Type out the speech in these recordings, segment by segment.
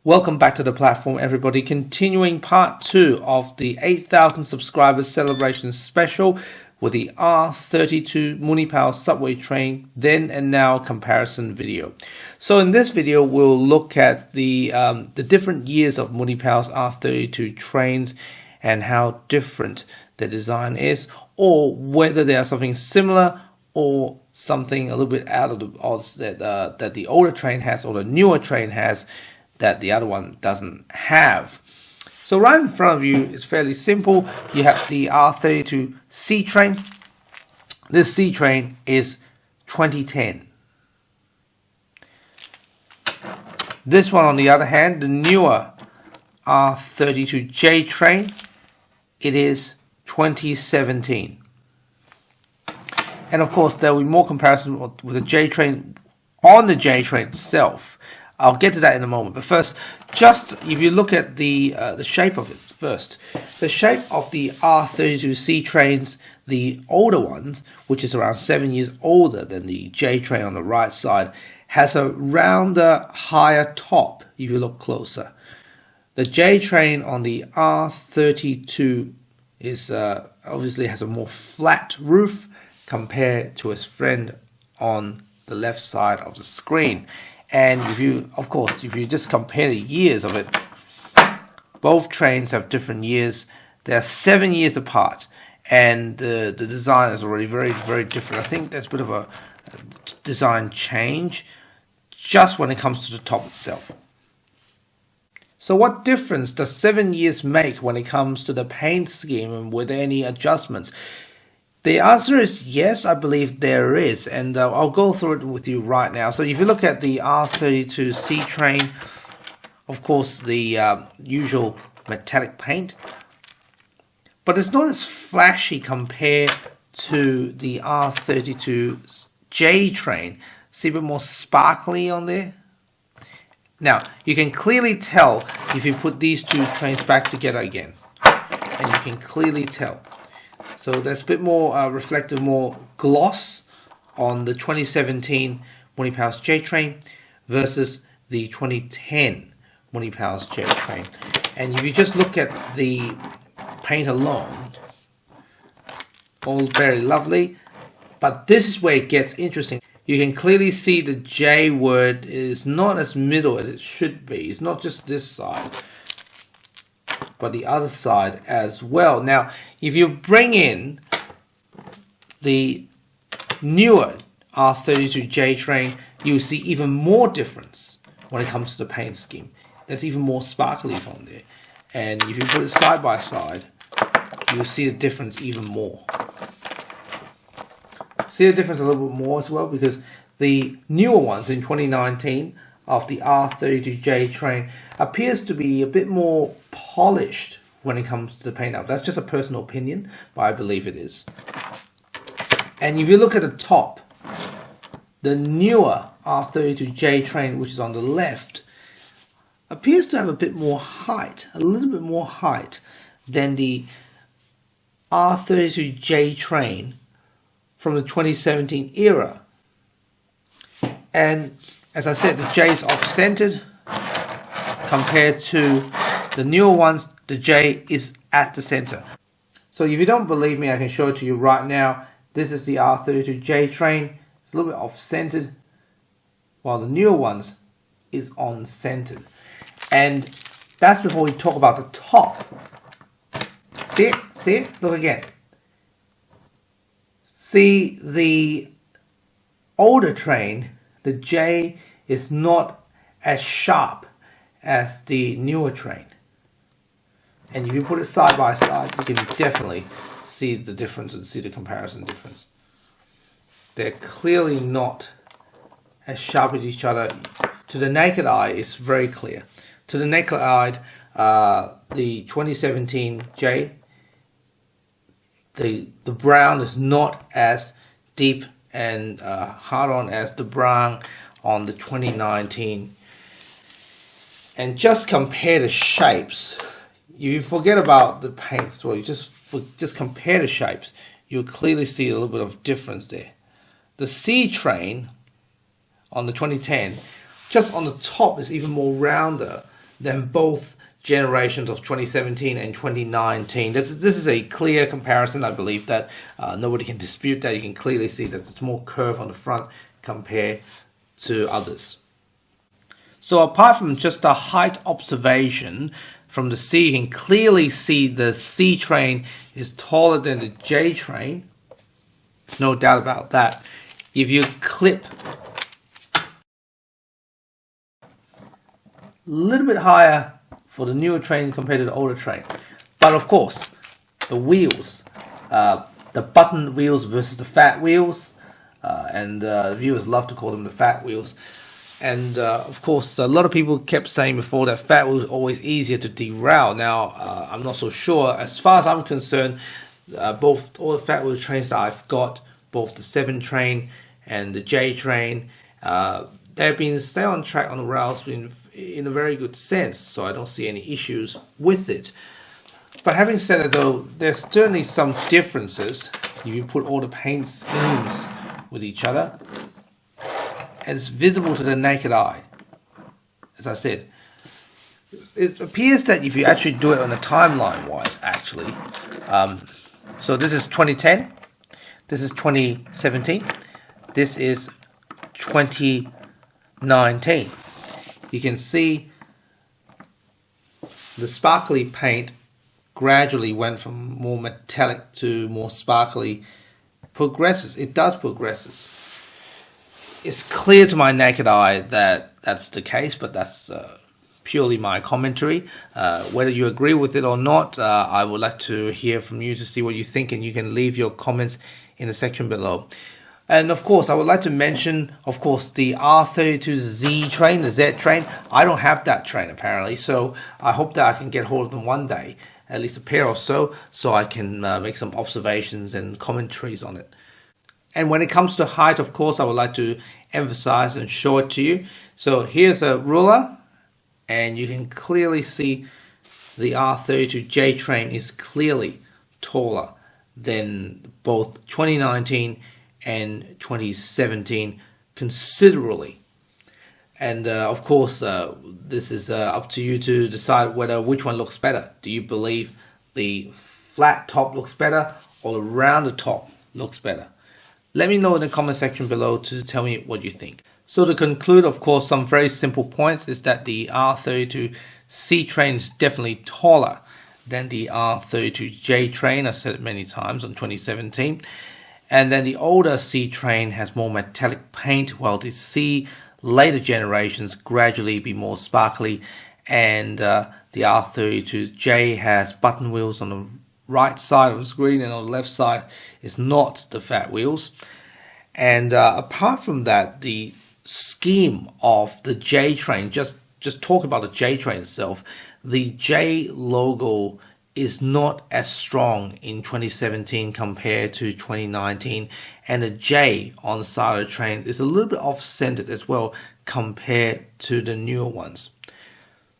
Welcome back to the platform, everybody. Continuing part 2 of the 8,000 subscribers celebration special with the R32 Munipals subway train then and now comparison video. So in this video, we'll look at the different years of Munipals R32 trains and how different the design is, or whether they are something similar or something a little bit out of the odds that the older train has or the newer train has that the other one doesn't have. So right in front of you is fairly simple. You have the R32 C train. This C train is 2010. This one, on the other hand, the newer R32J train, it is 2017. And of course, there will be more comparison with the J train on the J train itself. I'll get to that in a moment. But first, just if you look at the shape of it first, the shape of the R32C trains, the older ones, which is around 7 years older than the J train on the right side, has a rounder, higher top if you look closer. The J train on the R32 is obviously has a more flat roof compared to its friend on the left side of the screen. And if you just compare the years of it, both trains have different years. They're 7 years apart, and the design is already very, very different. I think there's a bit of a design change just when it comes to the top itself. So what difference does 7 years make when it comes to the paint scheme and with any adjustments? The answer is yes, I believe there is, and I'll go through it with you right now. So if you look at the R32C train, of course the usual metallic paint, but it's not as flashy compared to the R32J train. See a bit more sparkly on there? Now, you can clearly tell if you put these two trains back together again, and you can clearly tell. So there's a bit more reflective, more gloss on the 2017 Munipals J train versus the 2010 Munipals J train. And if you just look at the paint alone, all very lovely, but this is where it gets interesting. You can clearly see the J word is not as middle as it should be. It's not just this side, but the other side as well. Now, if you bring in the newer R32J train, you'll see even more difference when it comes to the paint scheme. There's even more sparklies on there. And if you put it side by side, you'll see the difference even more. See the difference a little bit more as well, because the newer ones in 2019 of the R32J train appears to be a bit more polished when it comes to the paint up. That's just a personal opinion, but I believe it is. And if you look at the top, the newer R32J train, which is on the left, appears to have a bit more height, a little bit more height than the R32J train from the 2017 era. And as I said, the J is off-centered compared to the newer ones. The J is at the center. So if you don't believe me, I can show it to you right now. This is the R32J train. It's a little bit off-centered, while the newer ones is on-centered. And that's before we talk about the top. See it? See it? Look again. See the older train, the J is not as sharp as the newer train. And if you put it side by side, you can definitely see the difference and see the comparison difference. They're clearly not as sharp as each other. To the naked eye, it's very clear. To the naked eye, the 2017 J, the brown is not as deep and hard on as the brown on the 2019. And just compare the shapes. You forget about the paints. Well, you just compare the shapes. You'll clearly see a little bit of difference there. The C train on the 2010, just on the top, is even more rounder than both generations of 2017 and 2019. This is a clear comparison. I believe that nobody can dispute that. You can clearly see that there's more curve on the front compared to others. So apart from just the height observation from the C, you can clearly see the C train is taller than the J train. There's no doubt about that. If you clip a little bit higher for the newer train compared to the older train. But of course, the wheels, the button wheels versus the fat wheels, and viewers love to call them the fat wheels. And of course, a lot of people kept saying before that fat wheels are always easier to derail. Now, I'm not so sure. As far as I'm concerned, all the fat wheel trains that I've got, both the 7 train and the J train, they've been stay on track on the rails in a very good sense, so I don't see any issues with it. But having said that though, there's certainly some differences if you put all the paint schemes with each other. And it's visible to the naked eye. As I said, it appears that if you actually do it on a timeline wise, actually, so this is 2010, this is 2017, this is 2019. You can see the sparkly paint gradually went from more metallic to more sparkly. Progresses. It does progresses. It's clear to my naked eye that that's the case, but that's purely my commentary. Whether you agree with it or not, I would like to hear from you to see what you think, and you can leave your comments in the section below. And of course, I would like to mention, of course, the R32Z train, the Z train. I don't have that train apparently, so I hope that I can get hold of them one day, at least a pair or so I can make some observations and commentaries on it. And when it comes to height, of course, I would like to emphasize and show it to you. So here's a ruler, and you can clearly see the R32J train is clearly taller than both 2019 and 2017 considerably. And of course, this is up to you to decide which one looks better. Do you believe the flat top looks better or the rounded top looks better? Let me know in the comment section below to tell me what you think. So to conclude, of course, some very simple points is that the R32C train is definitely taller than the R32J train. I said it many times on 2017. And then the older C train has more metallic paint, while the C later generations gradually be more sparkly, and the R32J has button wheels on the right side of the screen, and on the left side is not the fat wheels. And apart from that, the scheme of the J train, just talk about the J train itself, the J logo is not as strong in 2017 compared to 2019, and the J on the side of the train is a little bit off-centered as well compared to the newer ones.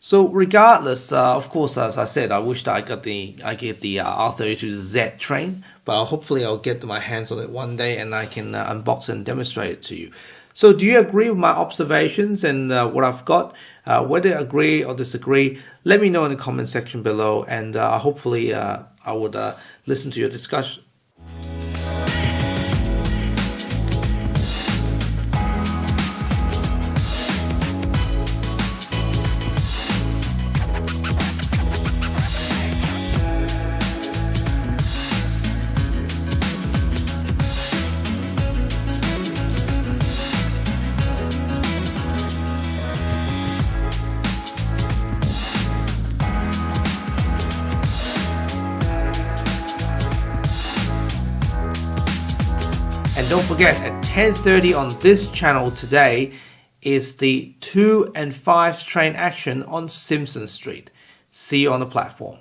So regardless, of course, as I said, I wish that I get the R32Z train, but hopefully I'll get my hands on it one day and I can unbox and demonstrate it to you. So do you agree with my observations and what I've got? Whether you agree or disagree, let me know in the comment section below, and hopefully I would listen to your discussion. And don't forget, at 10:30 on this channel today is the 2 and 5 train action on Simpson Street. See you on the platform.